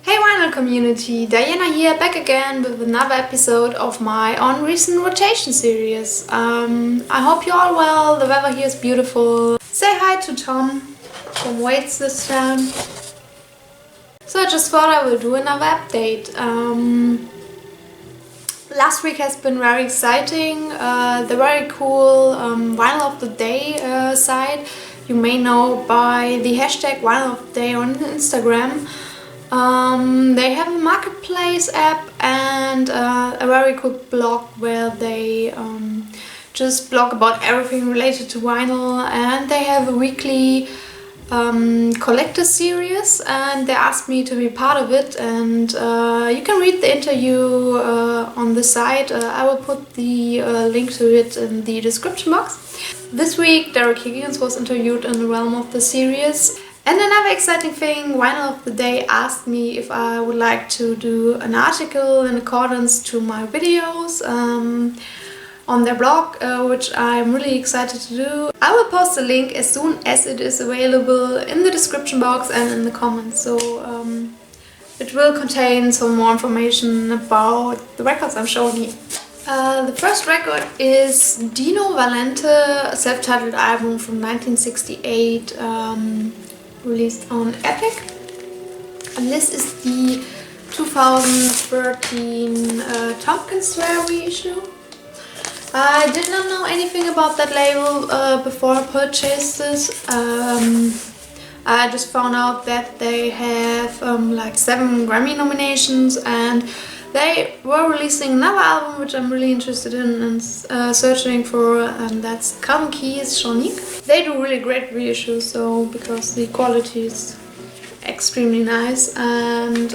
Hey vinyl community, Diana here, back again with another episode of my On Recent Rotation series. I hope you're all well, the weather here is beautiful. Say hi to Tom from Waits this time. So I just thought I will do another update. Last week has been very exciting. The very cool Vinyl of the Day site you may know by the hashtag Vinyl of the Day on Instagram. They have a marketplace app and a very good blog where they just blog about everything related to vinyl, and they have a weekly collector series and they asked me to be part of it, and you can read the interview on the site. I will put the link to it in the description box. This week Derek Higgins was interviewed in the realm of the series. And another exciting thing, Vinyl of the Day asked me if I would like to do an article in accordance to my videos on their blog, which I'm really excited to do. I will post a link as soon as it is available in the description box and in the comments, so it will contain some more information about the records I'm showing you. The first record is Dino Valente, a self-titled album from 1968. Released on Epic, and this is the 2013 Tompkins Rare reissue. I did not know anything about that label before I purchased this. I just found out that they have like 7 Grammy nominations, and they were releasing another album which I'm really interested in and searching for, and that's Calvin Keys Shawnee. They do really great reissues, so because the quality is extremely nice. And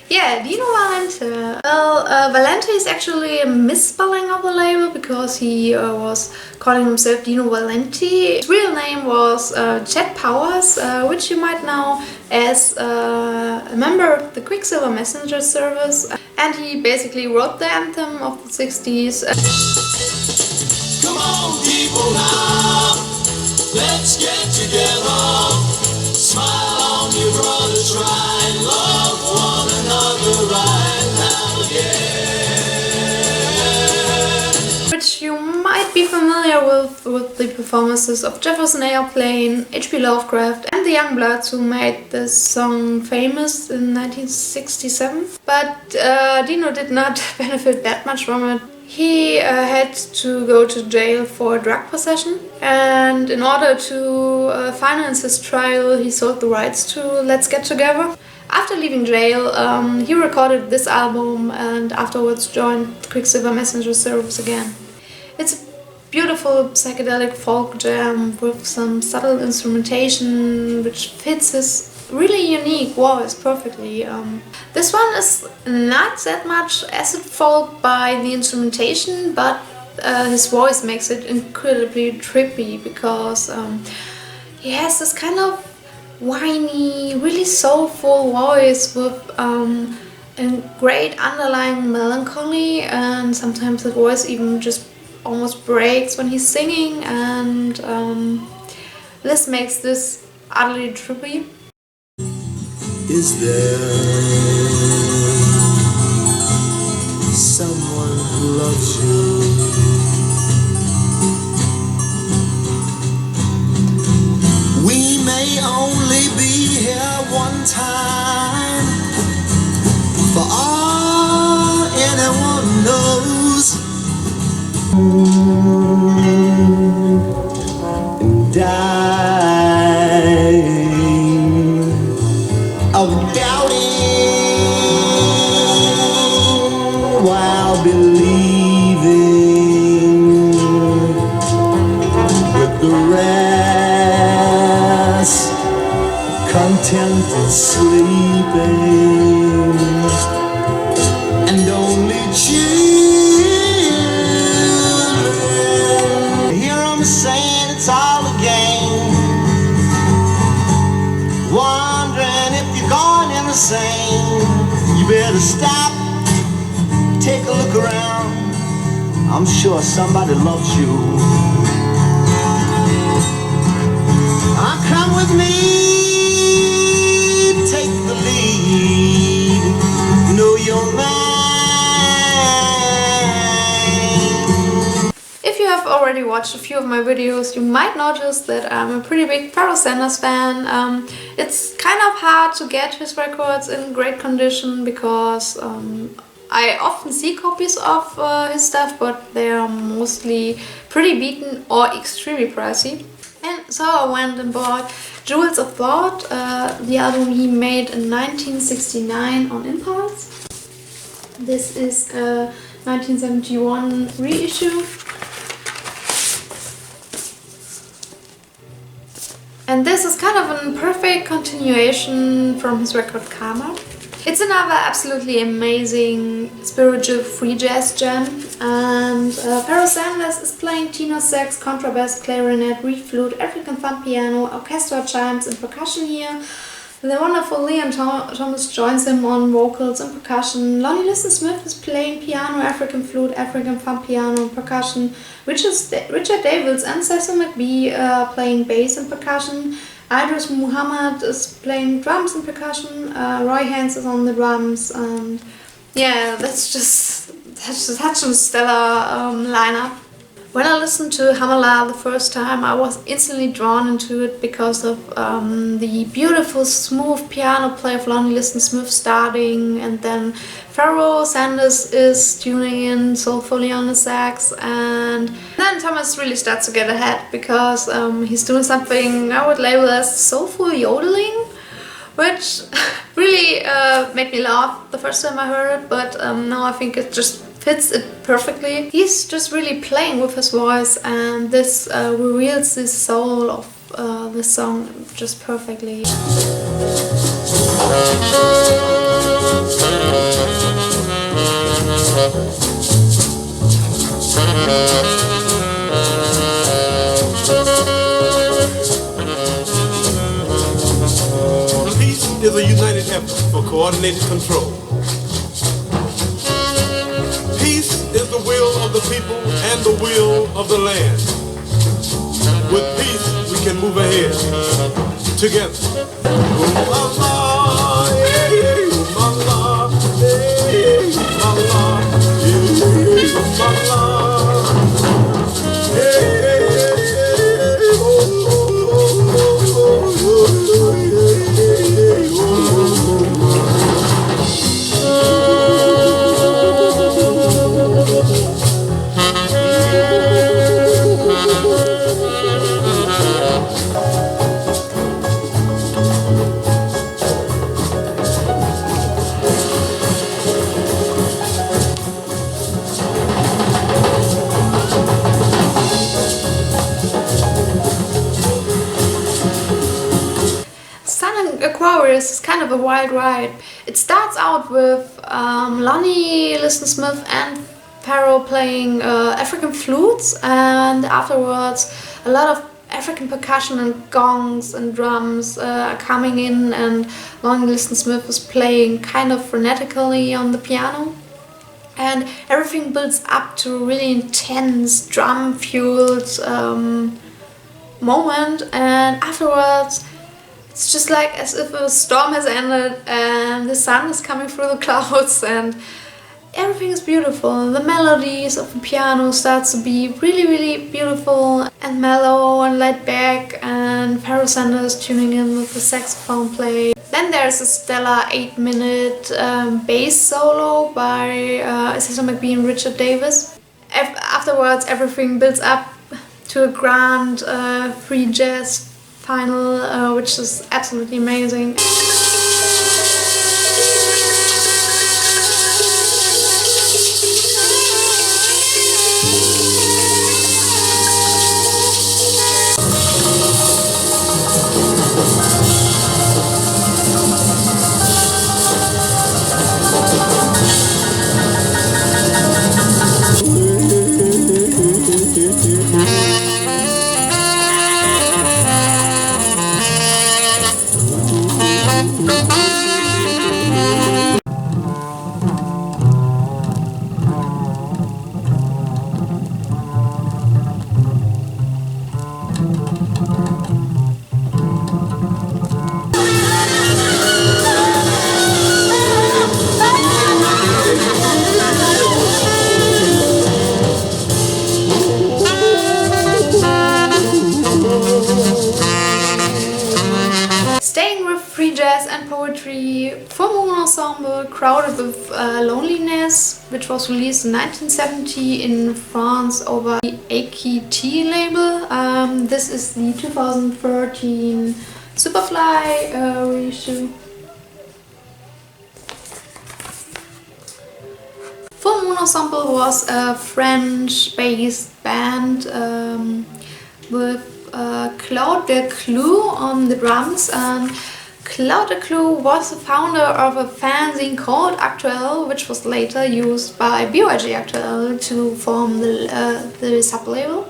yeah, Dino Valente. Well, Valente is actually a misspelling of the label because he was calling himself Dino Valente. His real name was Chet Powers, which you might know as a member of the Quicksilver Messenger service. And he basically wrote the anthem of the 60s. Come on, people now, let's get together. Smile on your brother, try and love one another right now, yeah. Which you might be familiar with the performances of Jefferson Airplane, H.P. Lovecraft and the Youngbloods, who made this song famous in 1967. But Dino did not benefit that much from it. He had to go to jail for drug possession, and in order to finance his trial, he sold the rights to Let's Get Together. After leaving jail, he recorded this album and afterwards joined Quicksilver Messenger service again. It's a beautiful psychedelic folk jam with some subtle instrumentation which fits his really unique voice perfectly. This one is not that much acid folk by the instrumentation, but his voice makes it incredibly trippy because he has this kind of whiny, really soulful voice with a great underlying melancholy, and sometimes the voice even just almost breaks when he's singing, and this makes this utterly trippy. Is there someone who loves you? We may only be here one time, for all anyone knows. And of doubting while believing with the rest, contented sleeping, and only children hear 'em saying it's all a game, wondering if you're going insane. You better stop, take a look around. I'm sure somebody loves you. Come with me, take the lead. already watched a few of my videos, you might notice that I'm a pretty big Pharoah Sanders fan. It's kind of hard to get his records in great condition because I often see copies of his stuff, but they are mostly pretty beaten or extremely pricey. And so I went and bought Jewels of Thought, the album he made in 1969 on impulse. This is a 1971 reissue. And this is kind of a perfect continuation from his record Karma. It's another absolutely amazing spiritual free jazz gem, and Pharoah Sanders is playing tenor sax, contrabass, clarinet, reed flute, African thumb piano, orchestra chimes and percussion here. The wonderful Leon Thomas joins him on vocals and percussion. Lonnie Liston Smith is playing piano, African flute, African thumb piano and percussion. Richard Davies and Cecil McBee playing bass and percussion. Idris Muhammad is playing drums and percussion. Roy Haynes is on the drums, and yeah, that's just such a stellar lineup. When I listened to Hamala the first time, I was instantly drawn into it because of the beautiful, smooth piano play of Lonnie Liston Smith starting, and then Pharoah Sanders is tuning in soulfully on the sax, and then Thomas really starts to get ahead because he's doing something I would label as soulful yodeling, which really made me laugh the first time I heard it, but now I think it just fits it perfectly. He's just really playing with his voice, and this reveals the soul of the song just perfectly. Peace is a united effort for coordinated control. Peace is the will of the people and the will of the land. With peace, we can move ahead together. Aquarius is kind of a wild ride. It starts out with Lonnie Liston Smith and Pharoah playing African flutes, and afterwards a lot of African percussion and gongs and drums are coming in, and Lonnie Liston Smith is playing kind of frenetically on the piano. And everything builds up to a really intense drum-fueled moment, and afterwards it's just like as if a storm has ended and the sun is coming through the clouds, and everything is beautiful. The melodies of the piano starts to be really, really beautiful and mellow and laid back, and Pharoah Sanders tuning in with the saxophone play. Then there's a stellar 8-minute bass solo by Cecil McBee and Richard Davies. Afterwards everything builds up to a grand free jazz final, which is absolutely amazing. the full moon ensemble Crowded with Loneliness, which was released in 1970 in France over the AKT label. This is the 2013 Superfly reissue. Full Moon Ensemble was a French-based band with Claude Decloux on the drums, and Claude Decloux was the founder of a fanzine called Actuel, which was later used by BYG Actuel to form the sub-label.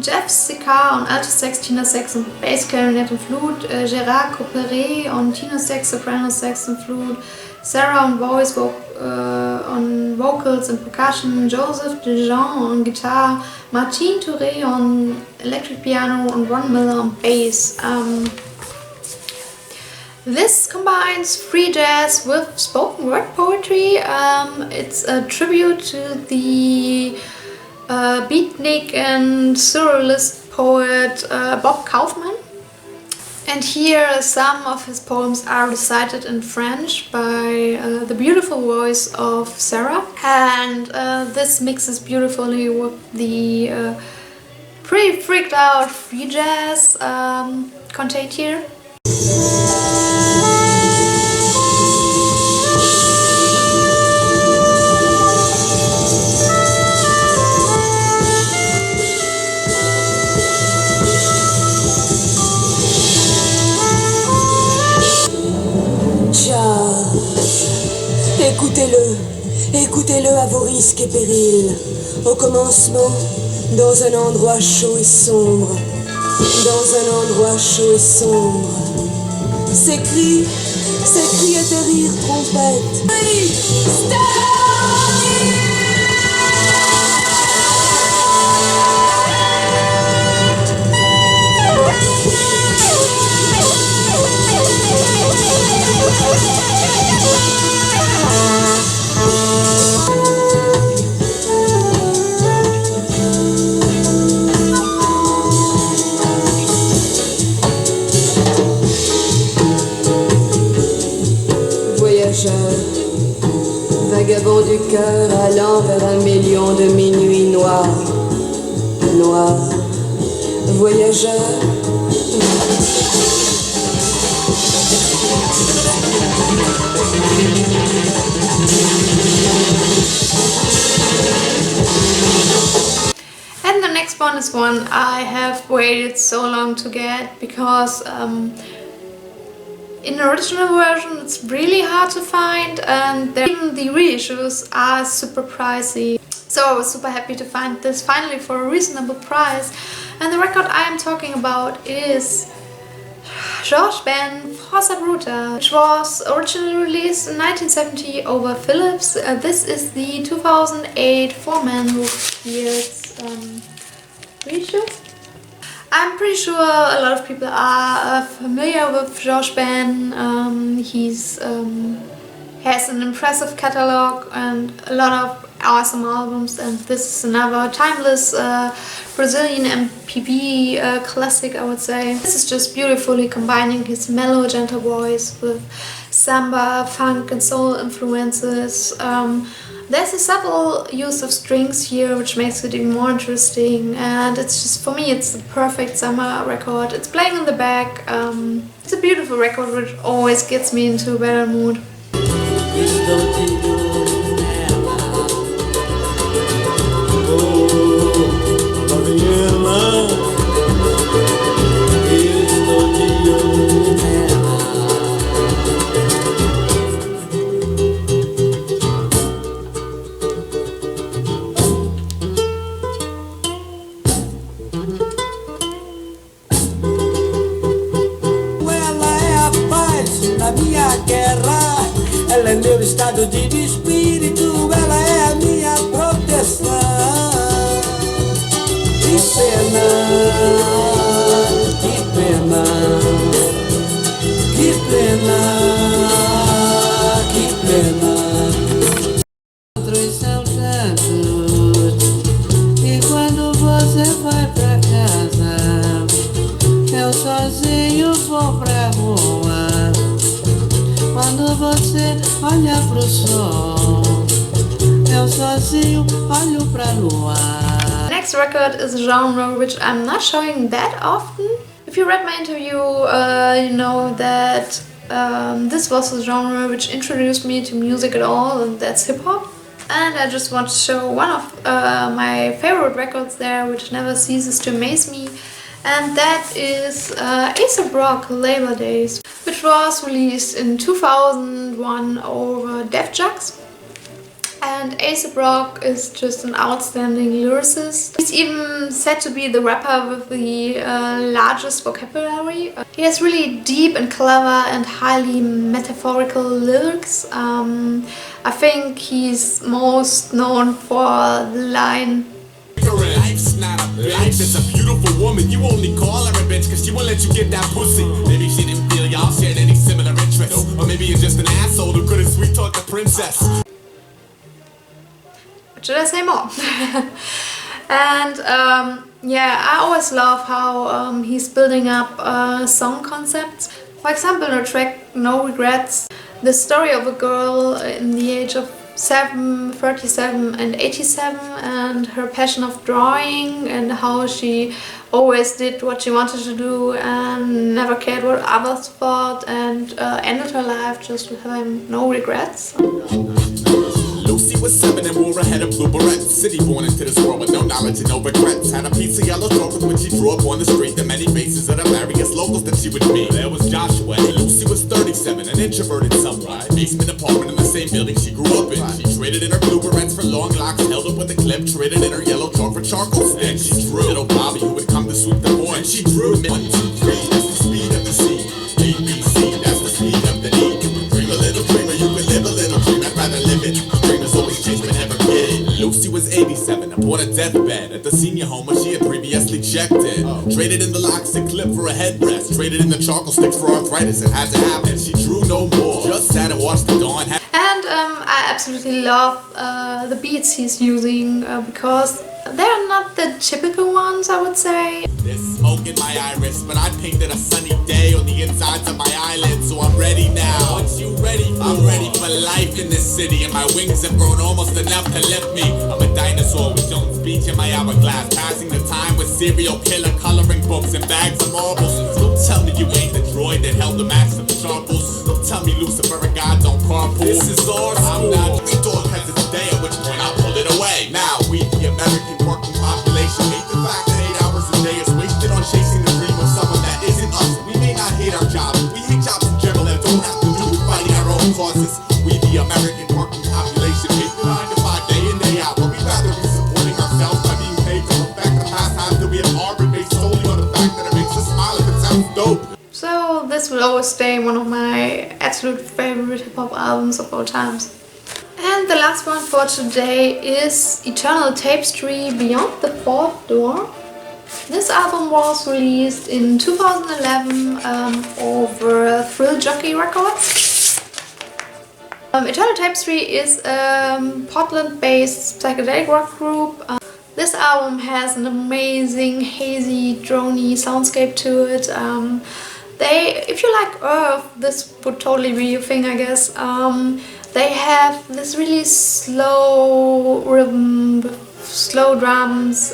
Jeff Sicard on alto sax, tenor sax und bass clarinet and flute, Gérard Copperet on tenor sax, soprano sax and flute, Sarah on voice, on vocals and percussion, Joseph Dejean on guitar, Martine Touré on electric piano, and Ron Miller on bass. This combines free jazz with spoken word poetry. It's a tribute to the beatnik and surrealist poet Bob Kaufman. And here some of his poems are recited in French by the beautiful voice of Sarah. And this mixes beautifully with the pretty freaked out free jazz contained here. Écoutez-le, écoutez-le à vos risques et périls. Au commencement, dans un endroit chaud et sombre, dans un endroit chaud et sombre. Ces cris étaient rires trompettes. Oui, vagabond du cœur allant vers 1 million de minuits noirs, noirs, voyageur. And the next one is one I have waited so long to get because in the original version it's really hard to find, and even the reissues are super pricey. So I was super happy to find this finally for a reasonable price. And the record I am talking about is Georges Ben Forza Bruta, which was originally released in 1970 over Philips. This is the 2008 4-man with Years reissue. I'm pretty sure a lot of people are familiar with Georges Ben. He's has an impressive catalog and a lot of awesome albums, and this is another timeless Brazilian MPB classic, I would say. This is just beautifully combining his mellow, gentle voice with samba, funk and soul influences. There's a subtle use of strings here, which makes it even more interesting, and it's just, for me, it's the perfect summer record. It's playing in the back. It's a beautiful record which always gets me into a better mood. Ela é meu estado de espírito, ela é a minha proteção. Que pena, que pena, que pena, que pena. Outros são tantos, e quando você vai pra casa, eu sozinho vou pra rua. olha pro sol. Eu sozinho olho pra lua. Next record is a genre which I'm not showing that often. If you read my interview, you know that this was a genre which introduced me to music at all, and that's hip-hop. And I just want to show one of my favorite records there, which never ceases to amaze me, and that is A$AP Rock Labor Days, which was released in 2001 over Def Jux. And A$AP Rock is just an outstanding lyricist. He's even said to be the rapper with the largest vocabulary. He has really deep and clever and highly metaphorical lyrics. I think he's most known for the line, Life's not a bitch. Life is a beautiful woman. You only call her a bitch cause she won't let you get that pussy. Maybe she didn't feel y'all shared any similar interests. Or maybe you're just an asshole who couldn't sweet talk the princess. should I say more? And yeah, I always love how he's building up song concepts. For example, in the track No Regrets, the story of a girl in the age of 37 and 87, and her passion of drawing, and how she always did what she wanted to do and never cared what others thought, and ended her life just with having no regrets. Lucy was 7 and wore a head of blue berets. City born into this world with no knowledge and no regrets. Had a piece of yellow chalk with which she drew up on the street the many faces of the various locals that she would meet. There was Joshua, and Lucy was 37, an introverted sunrise. Basement apartment in the same building she grew up in. She traded in her blue berets for long locks, held up with a clip, traded in her yellow chalk for charcoal sticks. She drew little Bobby who would come to sweep the board. And she drew 1, 2, 3, that's the speed of the sea. A, B, C, that's the speed of the D. You can dream a little dreamer, you can live a little dream. I'd rather live it. Dreamers always change but never get it. Lucy was 87 upon a deathbed at the senior home where she had previously checked in. Traded in the locks and clip for a headrest. Traded in the charcoal sticks for arthritis. It had to happen. She drew no more. Just sat and watched the dawn. And I absolutely love the beats he's using because they're not the typical ones, I would say. There's smoke in my iris, but I painted a sunny day on the insides of my eyelids, so I'm ready now. Once you ready? I'm ready for life in this city, and my wings have grown almost enough to lift me. I'm a dinosaur with Jones Beach in my hourglass, passing the time with serial killer coloring books and bags of marbles. Don't tell me you ain't the droid that held the max of sharples. Don't tell me Lucifer and God don't carpool. This is our school. I'm not the dog has its day, at which point I'll pull it away. Now we, the American working population, hate the fact that 8 hours a day is wasted on chasing the dream of someone that isn't us. We may not hate our jobs, we hate jobs in general that don't have to do with fighting our own causes. We, the American working population, hate the 9 to 5 day in day out, but we'd rather be supporting ourselves by being paid to look back the past times that we have harbored based solely on the fact that it makes us smile if it sounds dope. So this will always stay one of my absolute favorite hip-hop albums of all times. And the last one for today is Eternal Tapestry Beyond the Fourth Door. This album was released in 2011 over Thrill Jockey Records. Eternal Tapestry is a Portland-based psychedelic rock group. This album has an amazing, hazy, drony soundscape to it. If you like Earth, this would totally be your thing, I guess. They have this really slow rhythm, slow drums.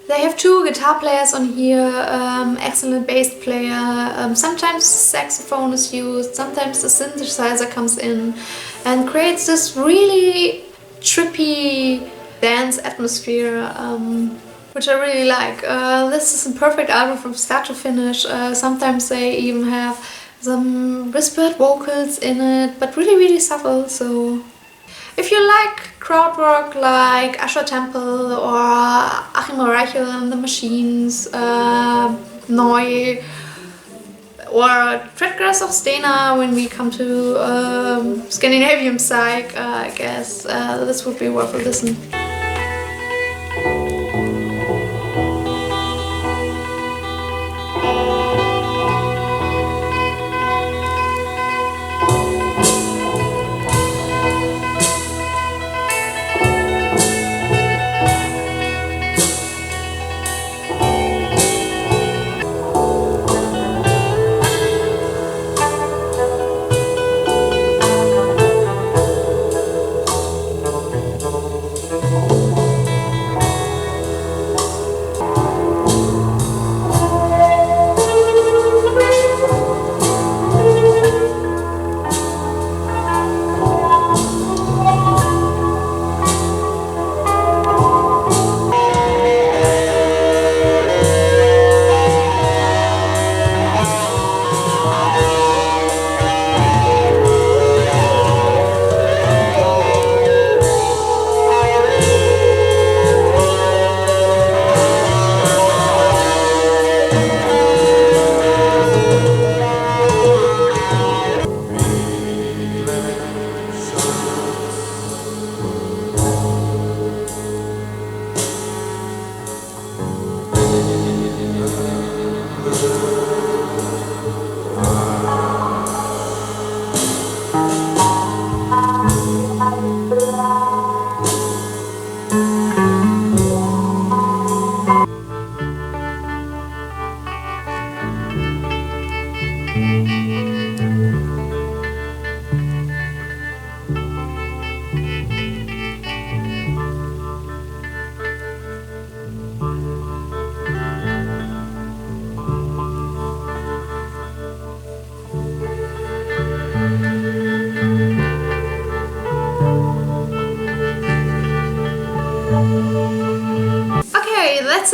They have 2 guitar players on here, excellent bass player. Sometimes saxophone is used, sometimes the synthesizer comes in and creates this really trippy dance atmosphere, which I really like. This is a perfect album from start to finish. Sometimes they even have some whispered vocals in it, but really subtle. So if you like crowd work like Usher Temple or Achim Reichel and the Machines, Neu, or Treadgrass of Stena when we come to Scandinavian psych, I guess this would be worth a listen.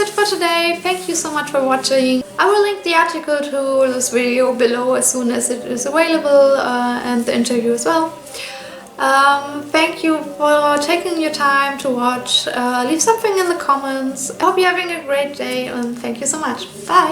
it for today. Thank you so much for watching. I will link the article to this video below as soon as it is available, and the interview as well. Thank you for taking your time to watch. Leave something in the comments. I hope you're having a great day, and thank you so much. Bye!